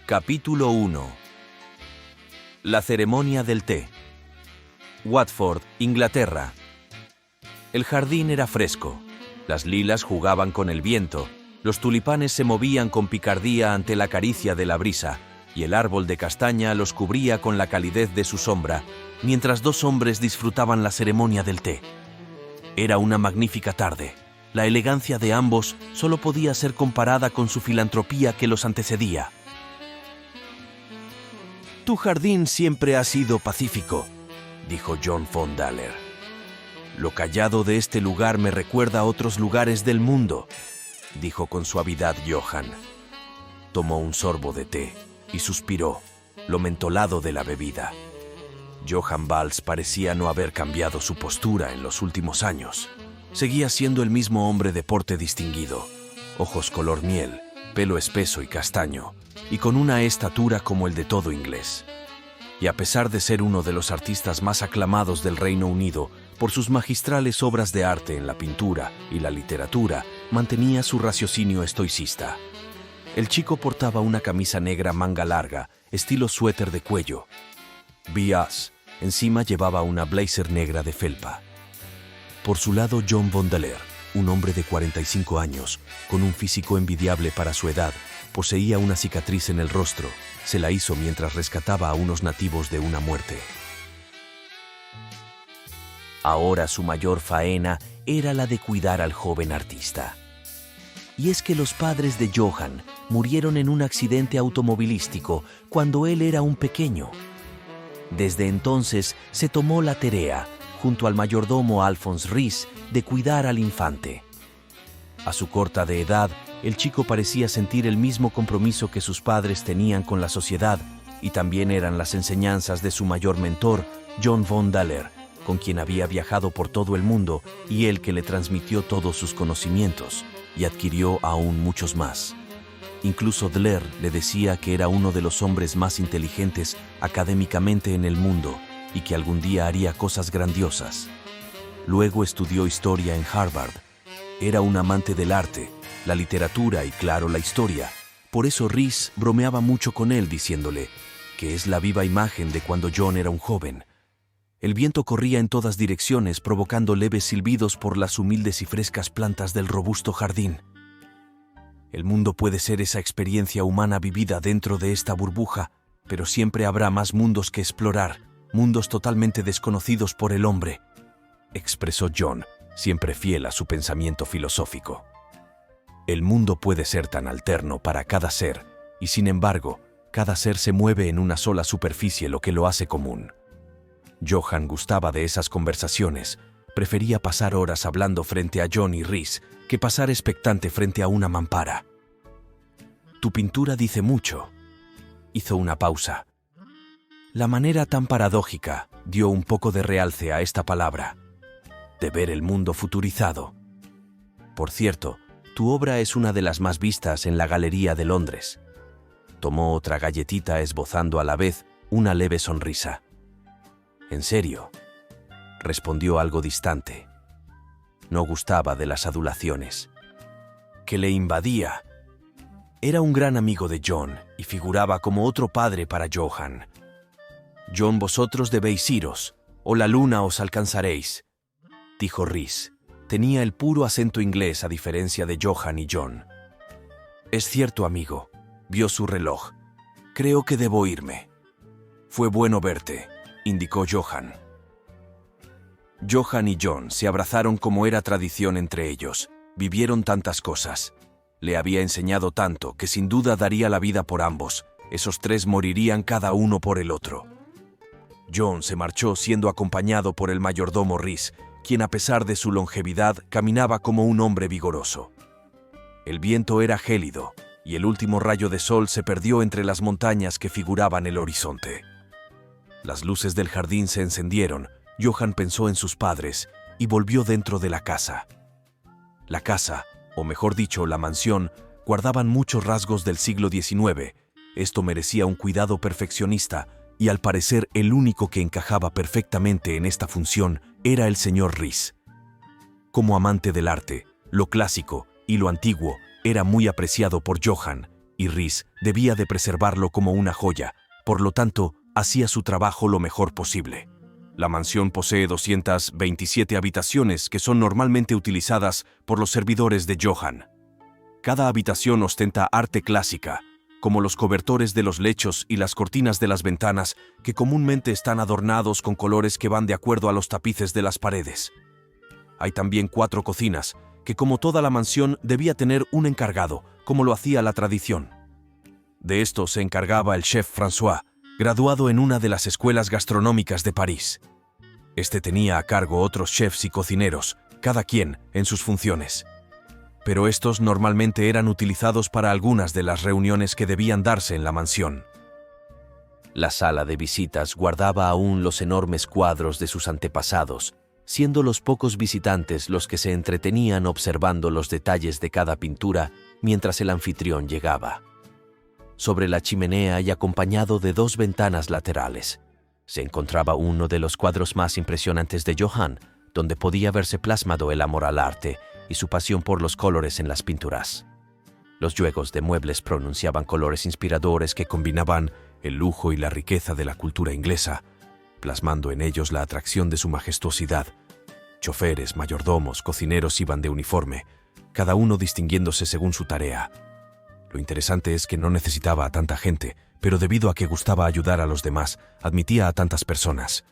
Capítulo 1. La ceremonia del té. Watford, Inglaterra. El jardín era fresco. Las lilas jugaban con el viento, los tulipanes se movían con picardía ante la caricia de la brisa, y el árbol de castaña los cubría con la calidez de su sombra, mientras dos hombres disfrutaban la ceremonia del té. Era una magnífica tarde. La elegancia de ambos solo podía ser comparada con su filantropía que los antecedía. «Tu jardín siempre ha sido pacífico», dijo John Vondaler. «Lo callado de este lugar me recuerda a otros lugares del mundo», dijo con suavidad Johann. Tomó un sorbo de té y suspiró, lo mentolado de la bebida. Johann Valls parecía no haber cambiado su postura en los últimos años. Seguía siendo el mismo hombre de porte distinguido, ojos color miel, pelo espeso y castaño, y con una estatura como el de todo inglés. Y a pesar de ser uno de los artistas más aclamados del Reino Unido por sus magistrales obras de arte en la pintura y la literatura, mantenía su raciocinio estoicista. El chico portaba una camisa negra manga larga, estilo suéter de cuello. B.A.S. Encima llevaba una blazer negra de felpa. Por su lado, John Vondaler, un hombre de 45 años, con un físico envidiable para su edad, poseía una cicatriz en el rostro. Se la hizo mientras rescataba a unos nativos de una muerte. Ahora su mayor faena era la de cuidar al joven artista. Y es que los padres de Johann murieron en un accidente automovilístico cuando él era un pequeño. Desde entonces se tomó la tarea, junto al mayordomo Alphonse Rhys, de cuidar al infante. A su corta de edad, el chico parecía sentir el mismo compromiso que sus padres tenían con la sociedad, y también eran las enseñanzas de su mayor mentor, John Vondaler, con quien había viajado por todo el mundo y él que le transmitió todos sus conocimientos, y adquirió aún muchos más. Incluso Dler le decía que era uno de los hombres más inteligentes académicamente en el mundo y que algún día haría cosas grandiosas. Luego estudió historia en Harvard. Era un amante del arte, la literatura y, claro, la historia. Por eso Rhys bromeaba mucho con él diciéndole que es la viva imagen de cuando John era un joven. El viento corría en todas direcciones provocando leves silbidos por las humildes y frescas plantas del robusto jardín. El mundo puede ser esa experiencia humana vivida dentro de esta burbuja, pero siempre habrá más mundos que explorar, mundos totalmente desconocidos por el hombre, expresó John, siempre fiel a su pensamiento filosófico. El mundo puede ser tan alterno para cada ser, y sin embargo, cada ser se mueve en una sola superficie, lo que lo hace común. Johann gustaba de esas conversaciones, prefería pasar horas hablando frente a John y Rhys que pasar expectante frente a una mampara. Tu pintura dice mucho. Hizo una pausa. La manera tan paradójica dio un poco de realce a esta palabra, de ver el mundo futurizado. Por cierto, tu obra es una de las más vistas en la Galería de Londres. Tomó otra galletita esbozando a la vez una leve sonrisa. ¿En serio?, respondió algo distante. No gustaba de las adulaciones que le invadía. Era un gran amigo de John y figuraba como otro padre para Johann. «John, vosotros debéis iros, o la luna os alcanzaréis», dijo Rhys. Tenía el puro acento inglés a diferencia de Johann y John. «Es cierto, amigo», vio su reloj. «Creo que debo irme». «Fue bueno verte», indicó Johann. Johann y John se abrazaron como era tradición entre ellos. Vivieron tantas cosas. Le había enseñado tanto que sin duda daría la vida por ambos. Esos tres morirían cada uno por el otro. John se marchó siendo acompañado por el mayordomo Rhys, quien a pesar de su longevidad caminaba como un hombre vigoroso. El viento era gélido y el último rayo de sol se perdió entre las montañas que figuraban el horizonte. Las luces del jardín se encendieron. Johann pensó en sus padres y volvió dentro de la casa. La casa, o mejor dicho, la mansión, guardaban muchos rasgos del siglo XIX. Esto merecía un cuidado perfeccionista y al parecer el único que encajaba perfectamente en esta función era el señor Rhys. Como amante del arte, lo clásico y lo antiguo era muy apreciado por Johann, y Rhys debía de preservarlo como una joya, por lo tanto, hacía su trabajo lo mejor posible. La mansión posee 227 habitaciones que son normalmente utilizadas por los servidores de Johan. Cada habitación ostenta arte clásica, como los cobertores de los lechos y las cortinas de las ventanas, que comúnmente están adornados con colores que van de acuerdo a los tapices de las paredes. Hay también 4 cocinas, que como toda la mansión debía tener un encargado, como lo hacía la tradición. De esto se encargaba el chef François, graduado en una de las escuelas gastronómicas de París. Este tenía a cargo otros chefs y cocineros, cada quien en sus funciones. Pero estos normalmente eran utilizados para algunas de las reuniones que debían darse en la mansión. La sala de visitas guardaba aún los enormes cuadros de sus antepasados, siendo los pocos visitantes los que se entretenían observando los detalles de cada pintura mientras el anfitrión llegaba. Sobre la chimenea y acompañado de 2 ventanas laterales, se encontraba uno de los cuadros más impresionantes de Johan, donde podía verse plasmado el amor al arte y su pasión por los colores en las pinturas. Los juegos de muebles pronunciaban colores inspiradores que combinaban el lujo y la riqueza de la cultura inglesa, plasmando en ellos la atracción de su majestuosidad. Choferes, mayordomos, cocineros iban de uniforme, cada uno distinguiéndose según su tarea. Lo interesante es que no necesitaba a tanta gente, pero debido a que gustaba ayudar a los demás, admitía a tantas personas.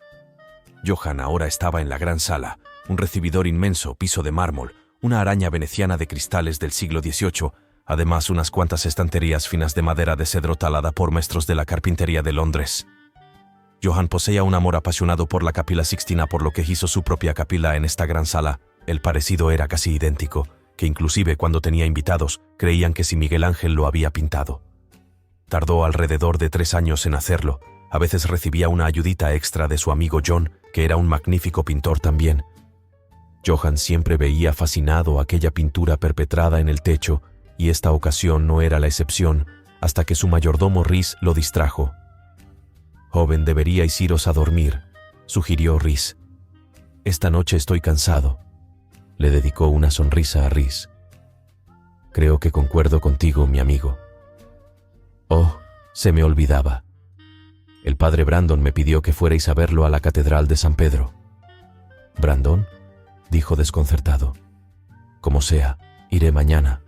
Johan ahora estaba en la gran sala, un recibidor inmenso, piso de mármol, una araña veneciana de cristales del siglo XVIII, además unas cuantas estanterías finas de madera de cedro talada por maestros de la carpintería de Londres. Johan poseía un amor apasionado por la Capilla Sixtina, por lo que hizo su propia capilla en esta gran sala. El parecido era casi idéntico, que inclusive cuando tenía invitados, creían que si Miguel Ángel lo había pintado. Tardó alrededor de 3 años en hacerlo. A veces recibía una ayudita extra de su amigo John, que era un magnífico pintor también. Johan siempre veía fascinado aquella pintura perpetrada en el techo, y esta ocasión no era la excepción, hasta que su mayordomo Rhys lo distrajo. «Joven, deberíais iros a dormir», sugirió Rhys. «Esta noche estoy cansado». Le dedicó una sonrisa a Rhys. «Creo que concuerdo contigo, mi amigo». «Oh, se me olvidaba. El padre Brandon me pidió que fuerais a verlo a la Catedral de San Pedro». «¿Brandon?», dijo desconcertado. «Como sea, iré mañana».